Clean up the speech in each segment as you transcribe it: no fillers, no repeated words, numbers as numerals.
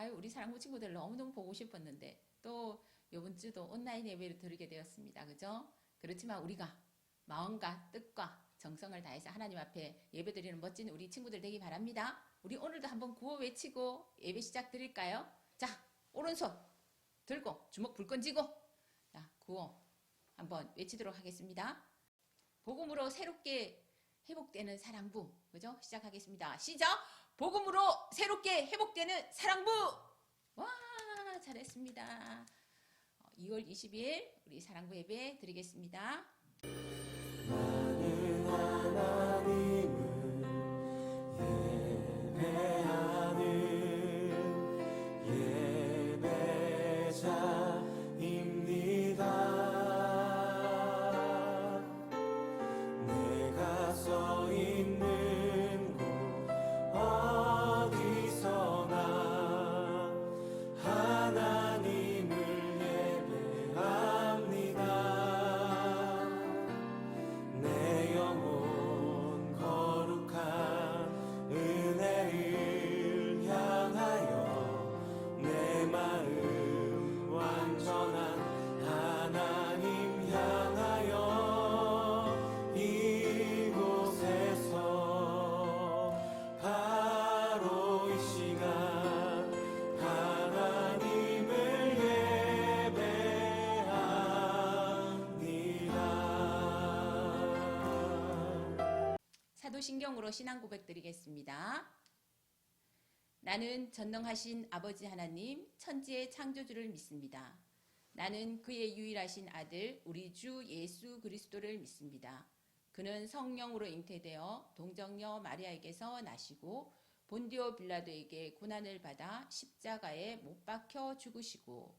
아유, 우리 사랑부 친구들 너무너무 보고 싶었는데 또 이번 주도 온라인 예배를 드리게 되었습니다. 그죠? 그렇지만 우리가 마음과 뜻과 정성을 다해서 하나님 앞에 예배 드리는 멋진 우리 친구들 되기 바랍니다. 우리 오늘도 한번 구호 외치고 예배 시작 드릴까요? 자, 오른손 들고 주먹 불끈 쥐고 자, 구호 한번 외치도록 하겠습니다. 복음으로 새롭게 회복되는 사랑부. 그죠? 시작하겠습니다. 시작! 복음으로 새롭게 회복되는 사랑부! 와, 잘했습니다. 2월 20일 우리 사랑부 예배 드리겠습니다. 나는 하나님을 예배하는 예배자입니다. 내가 서 있는 곳 어디서나 하나님을 예배합니다. 내 영혼 거룩한 은혜를 향하여 내 마음 완전한 하나님 향하여 이곳에서 바로 이 시간 하나님을 예배합니다. 사도신경으로 신앙 고백 드리겠습니다. 나는 전능하신 아버지 하나님 천지의 창조주를 믿습니다. 나는 그의 유일하신 아들 우리 주 예수 그리스도를 믿습니다. 그는 성령으로 잉태되어 동정녀 마리아에게서 나시고 본디오 빌라도에게 고난을 받아 십자가에 못 박혀 죽으시고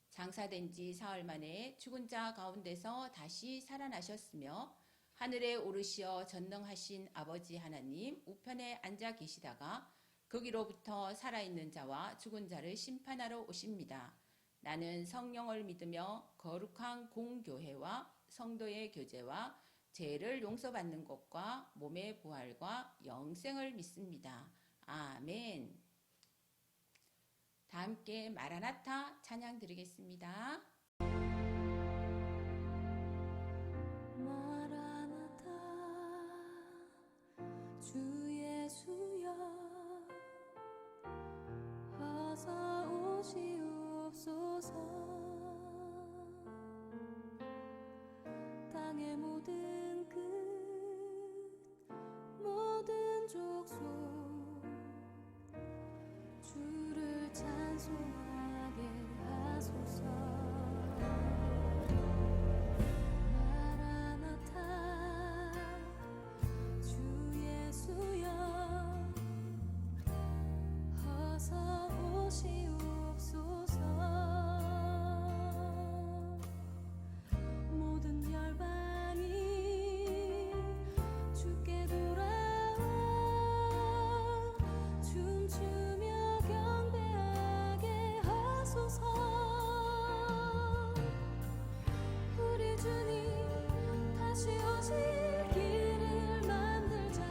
장사된 지 사흘 만에 죽은 자 가운데서 다시 살아나셨으며 하늘에 오르시어 전능하신 아버지 하나님 우편에 앉아 계시다가 거기로부터 살아있는 자와 죽은 자를 심판하러 오십니다. 나는 성령을 믿으며 거룩한 공교회와 성도의 교제와 죄를 용서받는 것과 몸의 부활과 영생을 믿습니다. 아멘. 다 함께 마라나타 찬양 드리겠습니다. 마라나타 주 예수여 어서 오시옵소서. 땅의 모든 끝 모든 족속 주를 찬송하게 하소서. 마라나타 주 예수여 어서 오시옵소서. 모든 열방이 주께 돌아와 춤추며 경배하게 하소서. 우리 주님 다시 오실 길을 만들자.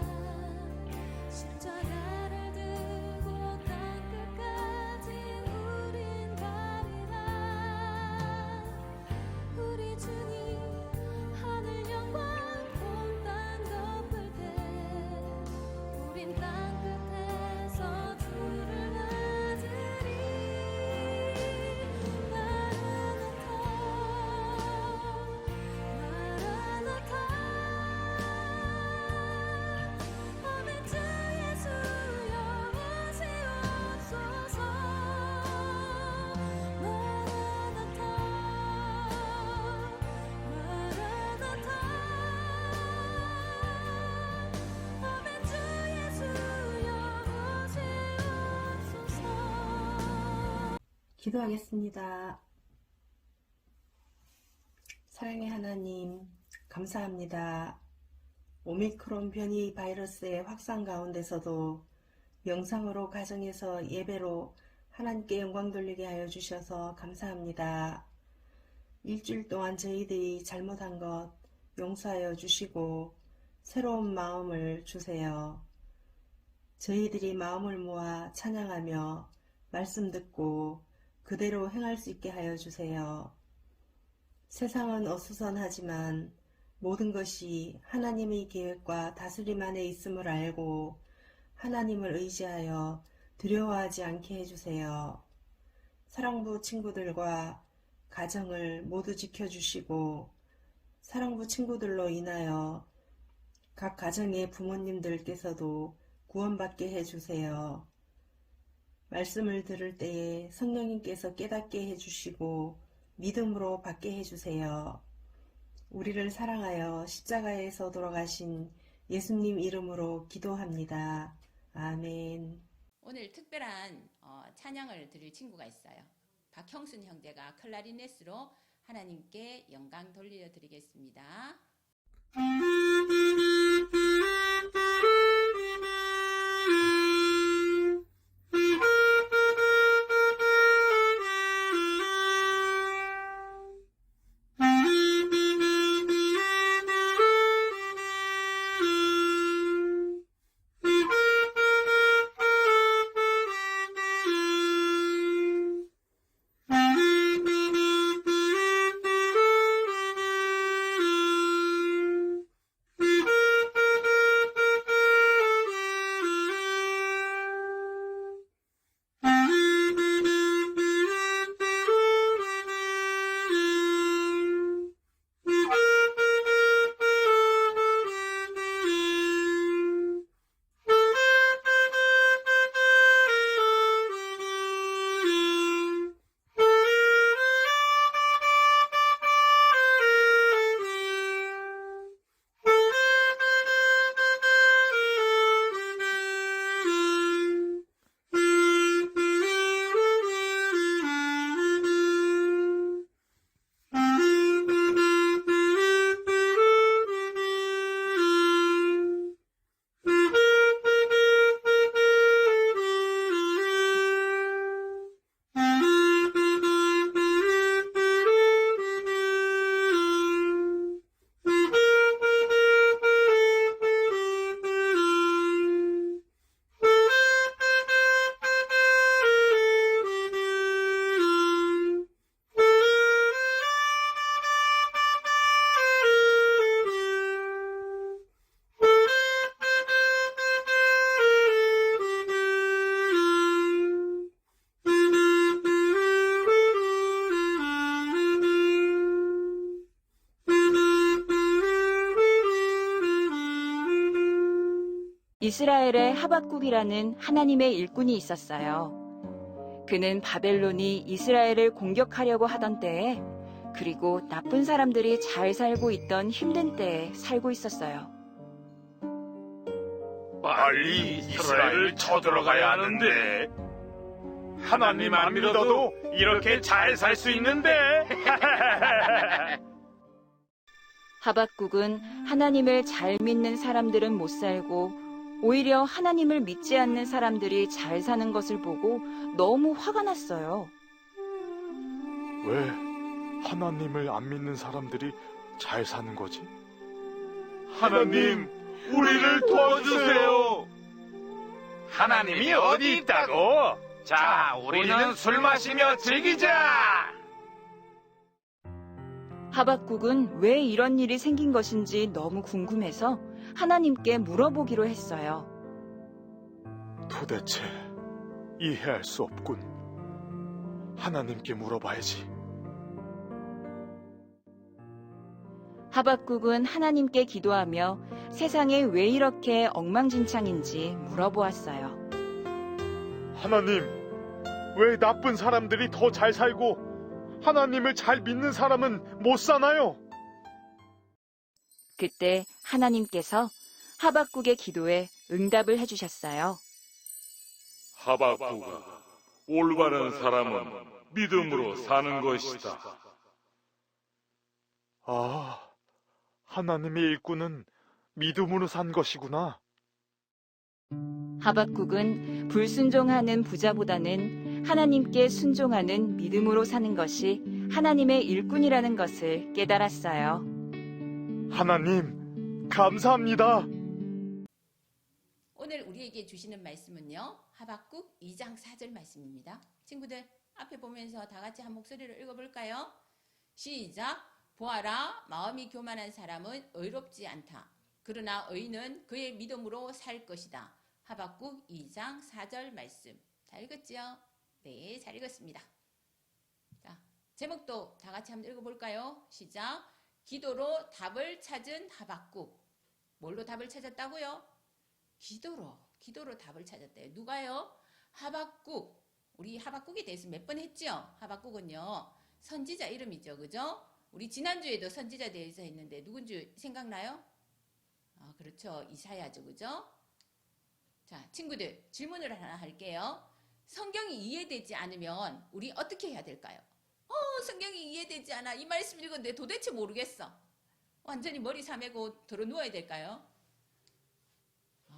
십자가를 들고 땅끝까지 우린 가리라. 우리 주님 하늘 영광 온 땅 덮을 때 우린 땅끝에서 주를 맞으리. 마라나타 마라나타 아멘. 주 예수여 오시옵소서. 마라나타 마라나타 아멘. 주 예수여 오시옵소서. 기도하겠습니다. 사랑의 하나님, 감사합니다. 오미크론 변이 바이러스의 확산 가운데서도 영상으로 가정에서 예배로 하나님께 영광 돌리게 하여 주셔서 감사합니다. 일주일 동안 저희들이 잘못한 것 용서하여 주시고 새로운 마음을 주세요. 저희들이 마음을 모아 찬양하며 말씀 듣고 그대로 행할 수 있게 하여 주세요. 세상은 어수선하지만 모든 것이 하나님의 계획과 다스림 안에 있음을 알고 하나님을 의지하여 두려워하지 않게 해주세요. 사랑부 친구들과 가정을 모두 지켜주시고 사랑부 친구들로 인하여 각 가정의 부모님들께서도 구원받게 해주세요. 말씀을 들을 때에 성령님께서 깨닫게 해주시고 믿음으로 받게 해주세요. 우리를 사랑하여 십자가에서 돌아가신 예수님 이름으로 기도합니다. 아멘. 오늘 특별한 찬양을 드릴 친구가 있어요. 박형순 형제가 클라리넷으로 하나님께 영광 돌려드리겠습니다. 이스라엘에 하박국이라는 하나님의 일꾼이 있었어요. 그는 바벨론이 이스라엘을 공격하려고 하던 때에, 그리고 나쁜 사람들이 잘 살고 있던 힘든 때에 살고 있었어요. 빨리 이스라엘을 쳐들어가야 하는데 하나님 안 믿어도 이렇게 잘 살 수 있는데. 하박국은 하나님을 잘 믿는 사람들은 못 살고 오히려 하나님을 믿지 않는 사람들이 잘 사는 것을 보고 너무 화가 났어요. 왜 하나님을 안 믿는 사람들이 잘 사는 거지? 하나님, 우리를 도와주세요. 하나님이 어디 있다고? 자, 우리는 술 마시며 즐기자. 하박국은 왜 이런 일이 생긴 것인지 너무 궁금해서 하나님께 물어보기로 했어요. 도대체 이해할 수 없군. 하나님께 물어봐야지. 하박국은 하나님께 기도하며 세상에 왜 이렇게 엉망진창인지 물어보았어요. 하나님, 왜 나쁜 사람들이 더 잘 살고 하나님을 잘 믿는 사람은 못 사나요? 그때 하나님께서 하박국의 기도에 응답을 해주셨어요. 하박국아, 올바른 사람은 믿음으로 사는 것이다. 아, 하나님의 일꾼은 믿음으로 산 것이구나. 하박국은 불순종하는 부자보다는 하나님께 순종하는 믿음으로 사는 것이 하나님의 일꾼이라는 것을 깨달았어요. 하나님, 감사합니다. 오늘 오늘 우리에게 주시는 말씀은요. 하박국 2장 4절 말씀입니다. 친구들 앞에 보면서 다 같이 한 목소리로 읽어볼까요? 시작! 보아라, 마음이 교만한 사람은 의롭지 않다. 그러나 의인은 그의 믿음으로 살 것이다. 하박국 2장 4절 말씀. 잘 읽었지요? 네, 잘 읽었습니다. 자, 제목도 다 같이 한번 읽어볼까요? 시작! 기도로 답을 찾은 하박국. 뭘로 답을 찾았다고요? 기도로 답을 찾았대요. 누가요? 하박국. 우리 하박국에 대해서 몇 번 했죠? 하박국은요, 선지자 이름이죠. 그죠? 우리 지난주에도 선지자 대해서 했는데 누군지 생각나요? 그렇죠. 이사야죠. 그죠? 자, 친구들 질문을 하나 할게요. 성경이 이해되지 않으면 우리 어떻게 해야 될까요? 성경이 이해되지 않아. 이 말씀 읽었는데 도대체 모르겠어. 완전히 머리 사매고 들어 누워야 될까요?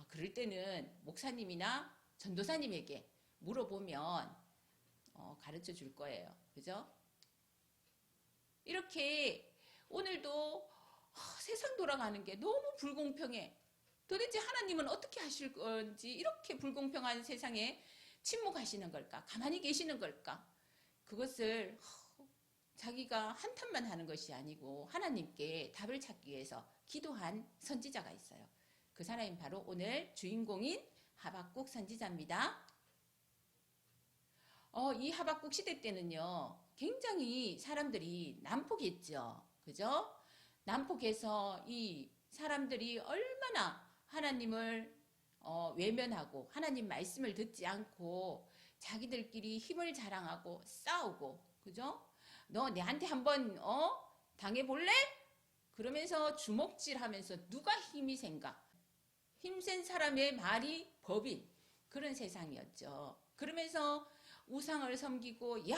그럴 때는 목사님이나 전도사님에게 물어보면 가르쳐 줄 거예요. 그죠? 이렇게 오늘도 세상 돌아가는 게 너무 불공평해. 도대체 하나님은 어떻게 하실 건지 이렇게 불공평한 세상에 침묵하시는 걸까? 가만히 계시는 걸까? 그것을 자기가 한탄만 하는 것이 아니고 하나님께 답을 찾기 위해서 기도한 선지자가 있어요. 그 사람이 바로 오늘 주인공인 하박국 선지자입니다. 이 하박국 시대 때는요, 굉장히 사람들이 난폭했죠. 그죠? 난폭해서 이 사람들이 얼마나 하나님을 외면하고 하나님 말씀을 듣지 않고 자기들끼리 힘을 자랑하고 싸우고, 그죠? 너 내한테 한번 당해볼래? 그러면서 주먹질하면서 누가 힘이 센가? 힘센 사람의 말이 법인 그런 세상이었죠. 그러면서 우상을 섬기고 야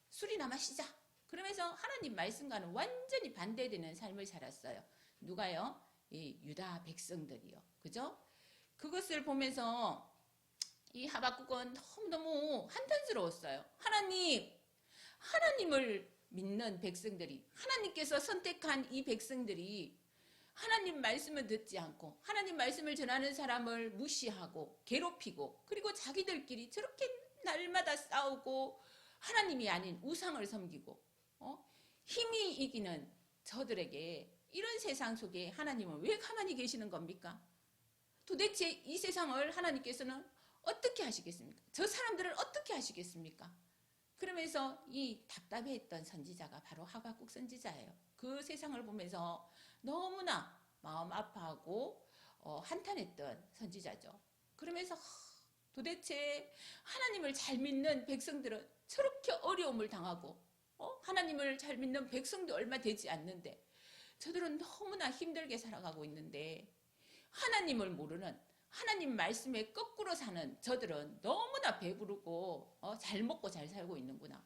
술이나 마시자. 그러면서 하나님 말씀과는 완전히 반대되는 삶을 살았어요. 누가요? 이 유다 백성들이요. 그죠? 그것을 보면서 이 하박국은 너무너무 한탄스러웠어요. 하나님을 믿는 백성들이, 하나님께서 선택한 이 백성들이 하나님 말씀을 듣지 않고 하나님 말씀을 전하는 사람을 무시하고 괴롭히고 그리고 자기들끼리 저렇게 날마다 싸우고 하나님이 아닌 우상을 섬기고 힘이 이기는 저들에게 이런 세상 속에 하나님은 왜 가만히 계시는 겁니까? 도대체 이 세상을 하나님께서는 어떻게 하시겠습니까? 저 사람들을 어떻게 하시겠습니까? 그러면서 이 답답해했던 선지자가 바로 하박국 선지자예요. 그 세상을 보면서 너무나 마음 아파하고 한탄했던 선지자죠. 그러면서 도대체 하나님을 잘 믿는 백성들은 저렇게 어려움을 당하고 하나님을 잘 믿는 백성도 얼마 되지 않는데 저들은 너무나 힘들게 살아가고 있는데 하나님을 모르는 하나님 말씀에 거꾸로 사는 저들은 너무나 배부르고 잘 먹고 잘 살고 있는구나.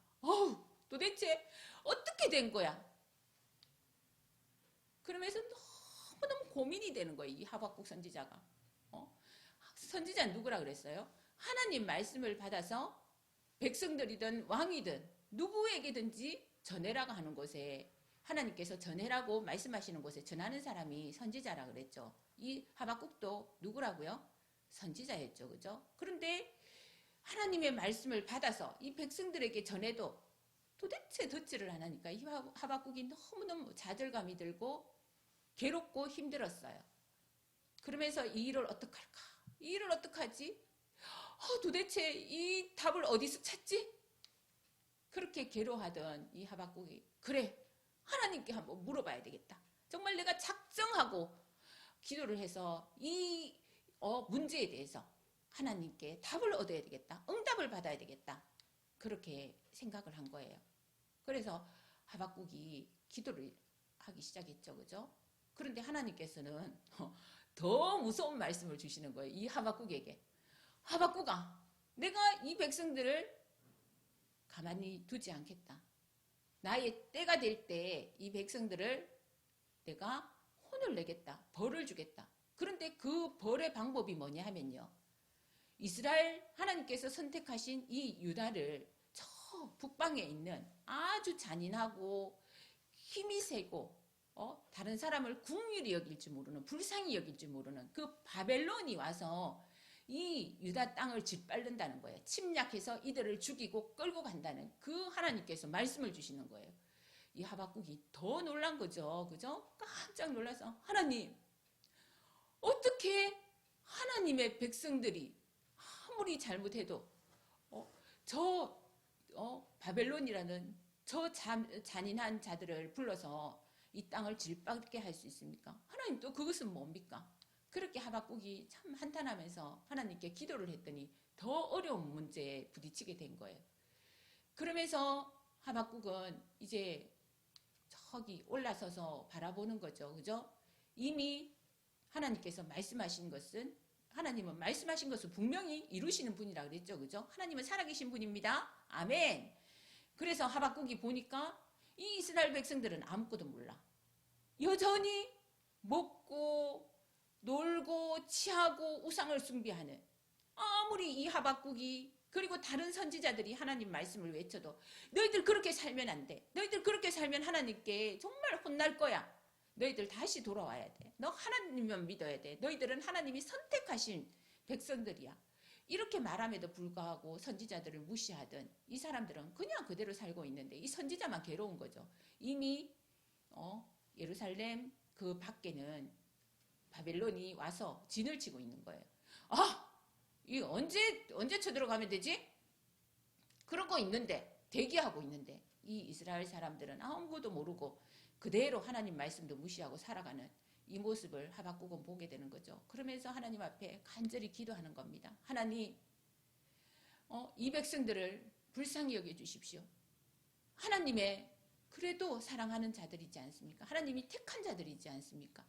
도대체 어떻게 된 거야? 그러면서 너무너무 고민이 되는 거예요. 이 하박국 선지자가. 선지자는 누구라 그랬어요? 하나님 말씀을 받아서 백성들이든 왕이든 누구에게든지 전해라고 하는 곳에 하나님께서 전해라고 말씀하시는 곳에 전하는 사람이 선지자라 그랬죠. 이 하박국도 누구라고요? 선지자였죠. 그죠? 그런데 하나님의 말씀을 받아서 이 백성들에게 전해도 도대체 듣지를 안 하니까 이 하박국이 너무너무 좌절감이 들고 괴롭고 힘들었어요. 그러면서 이 일을 어떡할까? 이 일을 어떡하지? 도대체 이 답을 어디서 찾지? 그렇게 괴로워하던 이 하박국이 그래 하나님께 한번 물어봐야 되겠다. 정말 내가 작정하고 기도를 해서 이 문제에 대해서 하나님께 답을 얻어야 되겠다. 응답을 받아야 되겠다. 그렇게 생각을 한 거예요. 그래서 하박국이 기도를 하기 시작했죠. 그죠? 그런데 하나님께서는 더 무서운 말씀을 주시는 거예요. 이 하박국에게. 하박국아, 내가 이 백성들을 가만히 두지 않겠다. 나의 때가 될 때 이 백성들을 내가 혼을 내겠다. 벌을 주겠다. 그런데 그 벌의 방법이 뭐냐 하면요. 이스라엘 하나님께서 선택하신 이 유다를 저 북방에 있는 아주 잔인하고 힘이 세고 다른 사람을 궁휼히 여길 줄 모르는 불쌍히 여길 줄 모르는 그 바벨론이 와서 이 유다 땅을 짓밟는다는 거예요. 침략해서 이들을 죽이고 끌고 간다는 그 하나님께서 말씀을 주시는 거예요. 이 하박국이 더 놀란 거죠. 그죠? 깜짝 놀라서 하나님, 어떻게 하나님의 백성들이 아무리 잘못해도 바벨론이라는 저 잔인한 자들을 불러서 이 땅을 질밟게 할 수 있습니까? 하나님 또 그것은 뭡니까? 그렇게 하박국이 참 한탄하면서 하나님께 기도를 했더니 더 어려운 문제에 부딪히게 된 거예요. 그러면서 하박국은 이제 저기 올라서서 바라보는 거죠. 그죠? 이미 하나님께서 말씀하신 것은, 하나님은 말씀하신 것을 분명히 이루시는 분이라 그랬죠. 그죠? 하나님은 살아계신 분입니다. 아멘. 그래서 하박국이 보니까 이 이스라엘 백성들은 아무것도 몰라. 여전히 먹고 놀고 취하고 우상을 숭배하는, 아무리 이 하박국이 그리고 다른 선지자들이 하나님 말씀을 외쳐도 너희들 그렇게 살면 안 돼. 너희들 그렇게 살면 하나님께 정말 혼날 거야. 너희들 다시 돌아와야 돼. 너 하나님만 믿어야 돼. 너희들은 하나님이 선택하신 백성들이야. 이렇게 말함에도 불구하고 선지자들을 무시하던 이 사람들은 그냥 그대로 살고 있는데 이 선지자만 괴로운 거죠. 이미 예루살렘 그 밖에는 바벨론이 와서 진을 치고 있는 거예요. 이 언제 쳐들어가면 되지? 그러고 있는데, 대기하고 있는데 이 이스라엘 사람들은 아무것도 모르고 그대로 하나님 말씀도 무시하고 살아가는 이 모습을 하박국은 보게 되는 거죠. 그러면서 하나님 앞에 간절히 기도하는 겁니다. 하나님, 이 백성들을 불쌍히 여겨주십시오. 하나님의 그래도 사랑하는 자들이지 않습니까? 하나님이 택한 자들이지 않습니까?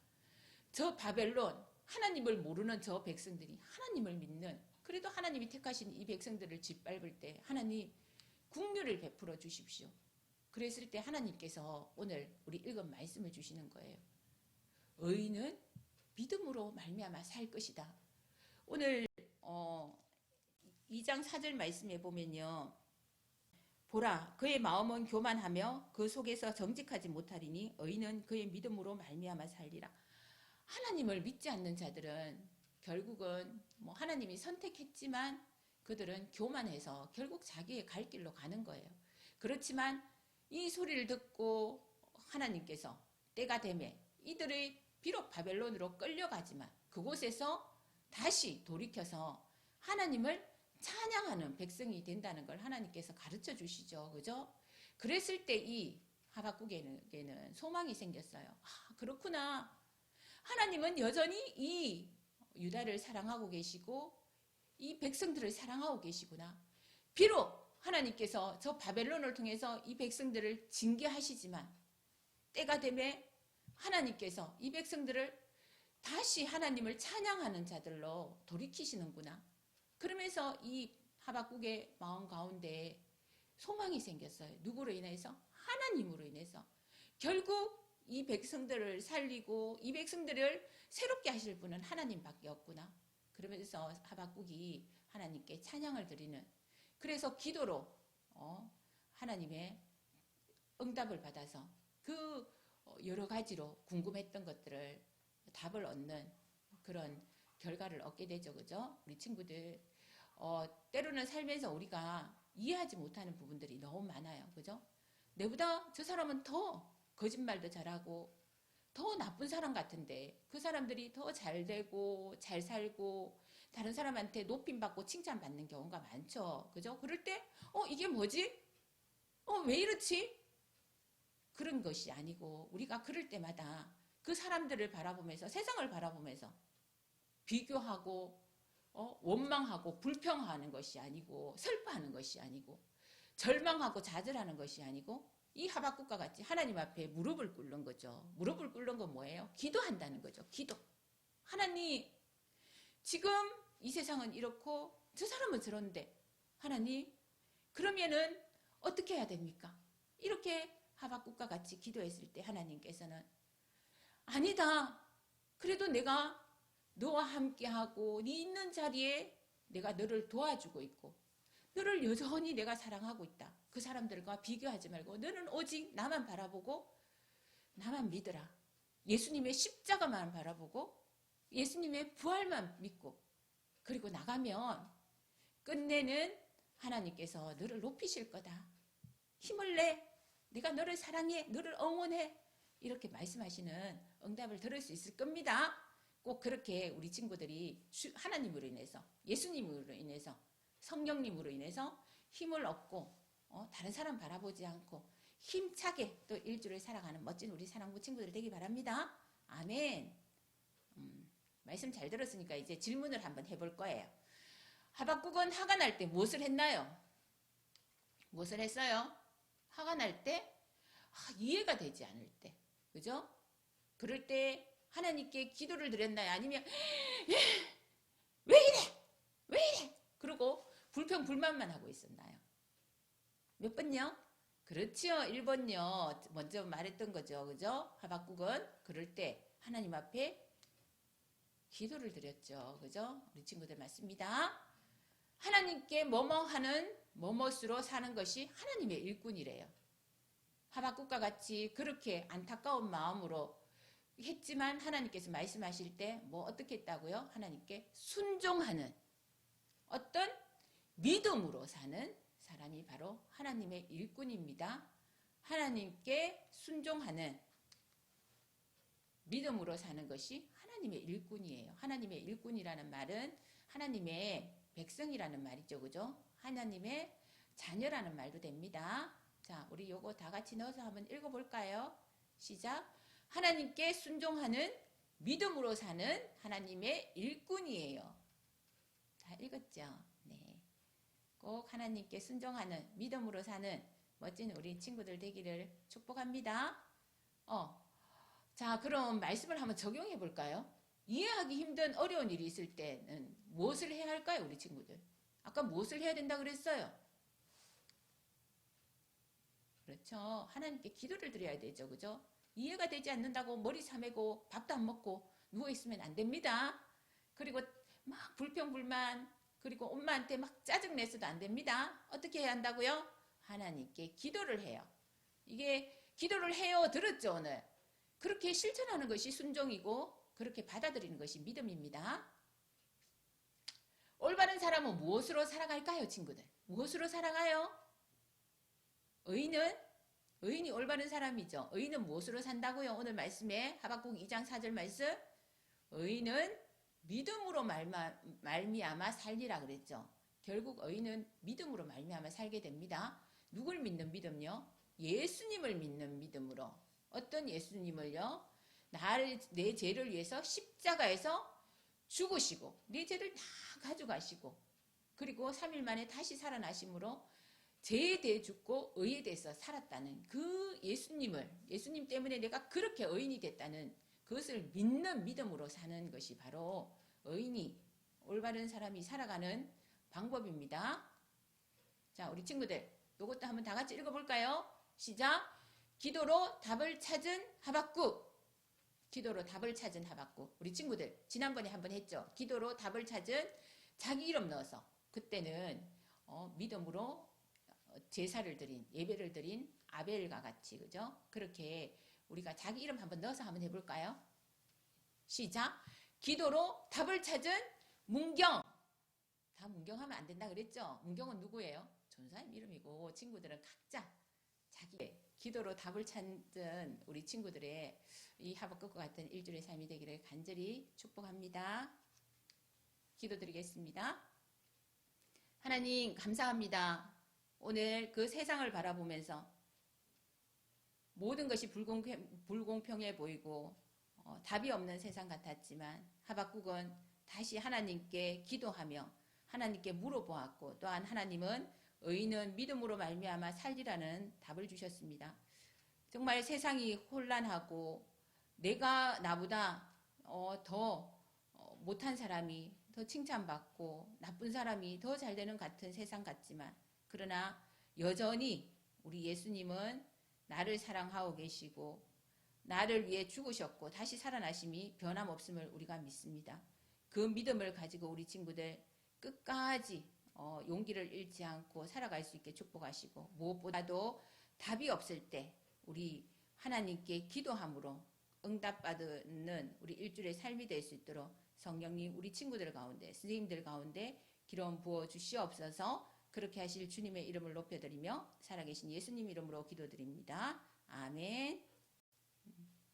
저 바벨론, 하나님을 모르는 저 백성들이 하나님을 믿는, 그래도 하나님이 택하신 이 백성들을 짓밟을 때 하나님 긍휼을 베풀어 주십시오. 그랬을 때 하나님께서 오늘 우리 읽은 말씀을 주시는 거예요. 의인은 믿음으로 말미암아 살 것이다. 오늘 2장 4절 말씀에 보면요. 보라, 그의 마음은 교만하며 그 속에서 정직하지 못하리니 의인은 그의 믿음으로 말미암아 살리라. 하나님을 믿지 않는 자들은 결국은 하나님이 선택했지만 그들은 교만해서 결국 자기의 갈 길로 가는 거예요. 그렇지만 이 소리를 듣고 하나님께서 때가 되매 이들이 비록 바벨론으로 끌려가지만 그곳에서 다시 돌이켜서 하나님을 찬양하는 백성이 된다는 걸 하나님께서 가르쳐 주시죠. 그죠? 그랬을 때 이 하박국에게는 소망이 생겼어요. 그렇구나. 하나님은 여전히 이 유다를 사랑하고 계시고 이 백성들을 사랑하고 계시구나. 비록 하나님께서 저 바벨론을 통해서 이 백성들을 징계하시지만 때가 되매 하나님께서 이 백성들을 다시 하나님을 찬양하는 자들로 돌이키시는구나. 그러면서 이 하박국의 마음 가운데 소망이 생겼어요. 누구로 인해서? 하나님으로 인해서. 결국 이 백성들을 살리고 이 백성들을 새롭게 하실 분은 하나님밖에 없구나. 그러면서 하박국이 하나님께 찬양을 드리는, 그래서 기도로 하나님의 응답을 받아서 그 여러 가지로 궁금했던 것들을 답을 얻는 그런 결과를 얻게 되죠. 그죠? 우리 친구들 때로는 살면서 우리가 이해하지 못하는 부분들이 너무 많아요. 그죠? 내보다 저 사람은 더 거짓말도 잘하고 더 나쁜 사람 같은데 그 사람들이 더 잘되고 잘 살고 다른 사람한테 높임받고 칭찬받는 경우가 많죠. 그죠? 그럴 때 이게 뭐지? 왜 이렇지? 그런 것이 아니고 우리가 그럴 때마다 그 사람들을 바라보면서 세상을 바라보면서 비교하고 원망하고 불평하는 것이 아니고 슬퍼하는 것이 아니고 절망하고 좌절하는 것이 아니고 이 하박국과 같이 하나님 앞에 무릎을 꿇는 거죠. 무릎을 꿇는 건 뭐예요? 기도한다는 거죠. 기도. 하나님, 지금 이 세상은 이렇고 저 사람은 저런데 하나님, 그러면은 어떻게 해야 됩니까? 이렇게 하박국과 같이 기도했을 때 하나님께서는 아니다. 그래도 내가 너와 함께하고 네 있는 자리에 내가 너를 도와주고 있고 너를 여전히 내가 사랑하고 있다. 그 사람들과 비교하지 말고 너는 오직 나만 바라보고 나만 믿으라. 예수님의 십자가만 바라보고 예수님의 부활만 믿고 그리고 나가면 끝내는 하나님께서 너를 높이실 거다. 힘을 내. 내가 너를 사랑해. 너를 응원해. 이렇게 말씀하시는 응답을 들을 수 있을 겁니다. 꼭 그렇게 우리 친구들이 하나님으로 인해서, 예수님으로 인해서, 성령님으로 인해서 힘을 얻고 다른 사람 바라보지 않고 힘차게 또 일주를 살아가는 멋진 우리 사랑부 친구들 되기 바랍니다. 아멘. 말씀 잘 들었으니까 이제 질문을 한번 해볼 거예요. 하박국은 화가 날 때 무엇을 했나요? 무엇을 했어요? 화가 날 때? 이해가 되지 않을 때. 그죠? 그럴 때 하나님께 기도를 드렸나요? 아니면 왜 이래? 왜 이래? 그러고 불평불만만 하고 있었나요? 몇 번요? 그렇죠. 1번요. 먼저 말했던 거죠. 그죠? 하박국은 그럴 때 하나님 앞에 기도를 드렸죠. 그죠? 우리 친구들 맞습니다. 하나님께 뭐뭐하는 뭐뭇으로 사는 것이 하나님의 일꾼이래요. 하박국과 같이 그렇게 안타까운 마음으로 했지만 하나님께서 말씀하실 때 뭐 어떻게 했다고요? 하나님께 순종하는 어떤 믿음으로 사는 사람이 바로 하나님의 일꾼입니다. 하나님께 순종하는 믿음으로 사는 것이 하나님의 일꾼이에요. 하나님의 일꾼이라는 말은 하나님의 백성이라는 말이죠. 그죠? 하나님의 자녀라는 말도 됩니다. 자, 우리 요거 다 같이 넣어서 한번 읽어볼까요? 시작. 하나님께 순종하는 믿음으로 사는 하나님의 일꾼이에요. 다 읽었죠? 네. 꼭 하나님께 순종하는 믿음으로 사는 멋진 우리 친구들 되기를 축복합니다. 자, 그럼 말씀을 한번 적용해 볼까요? 이해하기 힘든 어려운 일이 있을 때는 무엇을 해야 할까요, 우리 친구들? 아까 무엇을 해야 된다 그랬어요? 그렇죠. 하나님께 기도를 드려야 되죠. 그죠? 이해가 되지 않는다고 머리 사매고 밥도 안 먹고 누워있으면 안 됩니다. 그리고 막 불평불만, 그리고 엄마한테 막 짜증내서도 안 됩니다. 어떻게 해야 한다고요? 하나님께 기도를 해요. 이게 기도를 해요. 들었죠, 오늘? 그렇게 실천하는 것이 순종이고 그렇게 받아들이는 것이 믿음입니다. 올바른 사람은 무엇으로 살아갈까요, 친구들? 무엇으로 살아가요? 의인이 올바른 사람이죠. 의인은 무엇으로 산다고요? 오늘 말씀에 하박국 2장 4절 말씀. 의인은 믿음으로 말미암아 살리라 그랬죠. 결국 의인은 믿음으로 말미암아 살게 됩니다. 누굴 믿는 믿음요? 예수님을 믿는 믿음으로. 어떤 예수님을요? 내 죄를 위해서 십자가에서 죽으시고 내 죄를 다 가져가시고 그리고 3일 만에 다시 살아나심으로 죄에 대해 죽고 의에 대해서 살았다는 그 예수님 때문에 내가 그렇게 의인이 됐다는 그것을 믿는 믿음으로 사는 것이 바로 의인이 올바른 사람이 살아가는 방법입니다. 자, 우리 친구들 이것도 한번 다 같이 읽어볼까요? 시작! 기도로 답을 찾은 하박국. 기도로 답을 찾은 하박국. 우리 친구들 지난번에 한번 했죠. 기도로 답을 찾은 자기 이름 넣어서 그때는 믿음으로 제사를 드린 예배를 드린 아벨과 같이 그죠? 그렇게 우리가 자기 이름 한번 넣어서 한번 해볼까요? 시작! 기도로 답을 찾은 문경. 다 문경하면 안 된다 그랬죠? 문경은 누구예요? 전사님 이름이고 친구들은 각자 자기 기도로 답을 찾은 우리 친구들의 이 하박국과 같은 일주일의 삶이 되기를 간절히 축복합니다. 기도드리겠습니다. 하나님 감사합니다. 오늘 그 세상을 바라보면서 모든 것이 불공평해 보이고 답이 없는 세상 같았지만 하박국은 다시 하나님께 기도하며 하나님께 물어보았고 또한 하나님은 의인은 믿음으로 말미암아 살리라는 답을 주셨습니다. 정말 세상이 혼란하고 내가 나보다 더 못한 사람이 더 칭찬받고 나쁜 사람이 더 잘되는 같은 세상 같지만 그러나 여전히 우리 예수님은 나를 사랑하고 계시고 나를 위해 죽으셨고 다시 살아나심이 변함없음을 우리가 믿습니다. 그 믿음을 가지고 우리 친구들 끝까지 용기를 잃지 않고 살아갈 수 있게 축복하시고 무엇보다도 답이 없을 때 우리 하나님께 기도함으로 응답받는 우리 일주일의 삶이 될 수 있도록 성령님 우리 친구들 가운데 선생님들 가운데 기름 부어 주시옵소서. 그렇게 하실 주님의 이름을 높여드리며 살아계신 예수님 이름으로 기도드립니다. 아멘.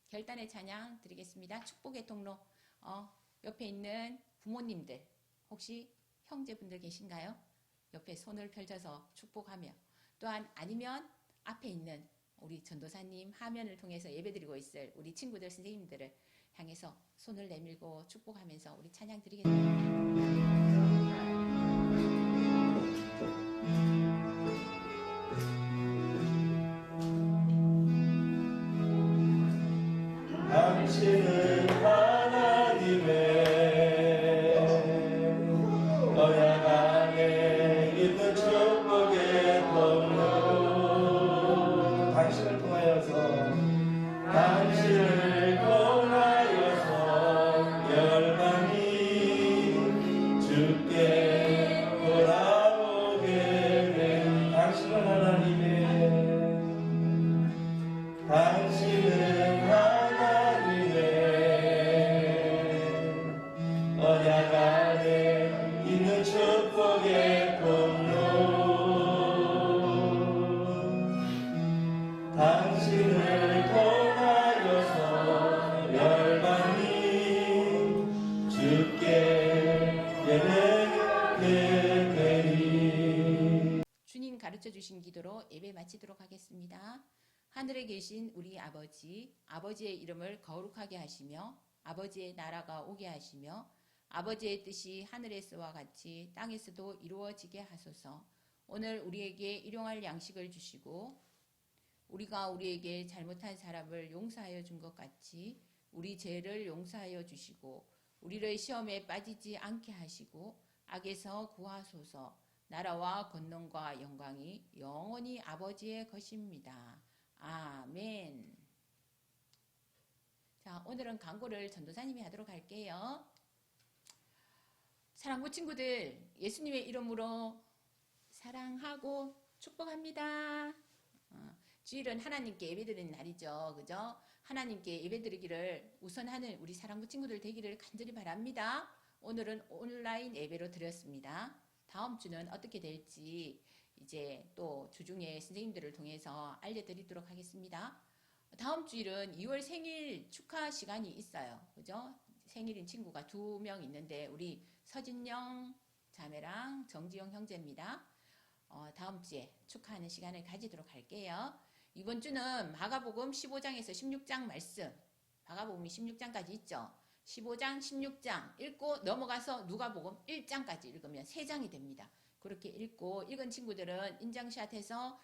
결단의 찬양 드리겠습니다. 축복의 통로. 옆에 있는 부모님들 혹시 형제분들 계신가요? 옆에 손을 펼쳐서 축복하며 또한 아니면 앞에 있는 우리 전도사님 화면을 통해서 예배드리고 있을 우리 친구들 선생님들을 향해서 손을 내밀고 축복하면서 우리 찬양 드리겠습니다. 당신은 하나님의 언약 안에 있는 축복의 통로 당신을 통하여서 열방이 주께 돌아오게 된 당신은 하나님의 언약 안에 있는 축복의 통로 당신을 통하여서 열방이 주께 예배하게 되리. 주님 가르쳐 주신 기도로 예배 마치도록 하겠습니다. 하늘에 계신 우리 아버지, 아버지의 이름을 거룩하게 하시며 아버지의 나라가 오게 하시며 아버지의 뜻이 하늘에서와 같이 땅에서도 이루어지게 하소서. 오늘 우리에게 일용할 양식을 주시고 우리가 우리에게 잘못한 사람을 용서하여 준 것 같이 우리 죄를 용서하여 주시고 우리를 시험에 빠지지 않게 하시고 악에서 구하소서. 나라와 권능과 영광이 영원히 아버지의 것입니다. 아멘. 자, 오늘은 광고를 전도사님이 하도록 할게요. 사랑부 친구들, 예수님의 이름으로 사랑하고 축복합니다. 주일은 하나님께 예배드리는 날이죠. 그죠? 하나님께 예배드리기를 우선하는 우리 사랑부 친구들 되기를 간절히 바랍니다. 오늘은 온라인 예배로 드렸습니다. 다음 주는 어떻게 될지 이제 또 주중에 선생님들을 통해서 알려드리도록 하겠습니다. 다음 주일은 2월 생일 축하 시간이 있어요. 그죠? 생일인 친구가 2명 있는데 우리 서진영 자매랑 정지영 형제입니다. 다음 주에 축하하는 시간을 가지도록 할게요. 이번 주는 마가복음 15장에서 16장 말씀, 마가복음이 16장까지 있죠. 15장, 16장 읽고 넘어가서 누가복음 1장까지 읽으면 3장이 됩니다. 그렇게 읽은 친구들은 인증샷해서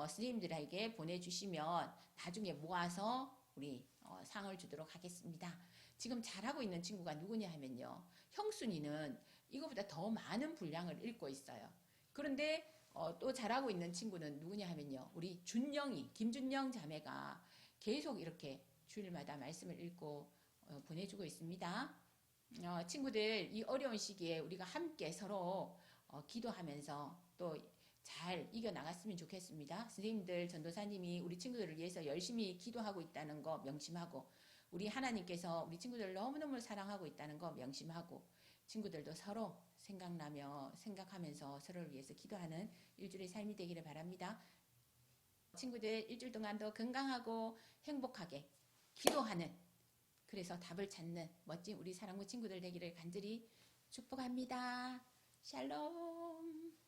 선생님들에게 보내주시면 나중에 모아서 우리 상을 주도록 하겠습니다. 지금 잘하고 있는 친구가 누구냐 하면요. 형순이는 이거보다 더 많은 분량을 읽고 있어요. 그런데 또 잘하고 있는 친구는 누구냐 하면요. 우리 준영이, 김준영 자매가 계속 이렇게 주일마다 말씀을 읽고 보내주고 있습니다. 친구들 이 어려운 시기에 우리가 함께 서로 기도하면서 또 잘 이겨나갔으면 좋겠습니다. 선생님들, 전도사님이 우리 친구들을 위해서 열심히 기도하고 있다는 거 명심하고 우리 하나님께서 우리 친구들을 너무너무 사랑하고 있다는 거 명심하고 친구들도 서로 생각하면서 서로를 위해서 기도하는 일주일의 삶이 되기를 바랍니다. 친구들 일주일 동안도 건강하고 행복하게 기도하는 그래서 답을 찾는 멋진 우리 사랑부 친구들 되기를 간절히 축복합니다. 샬롬.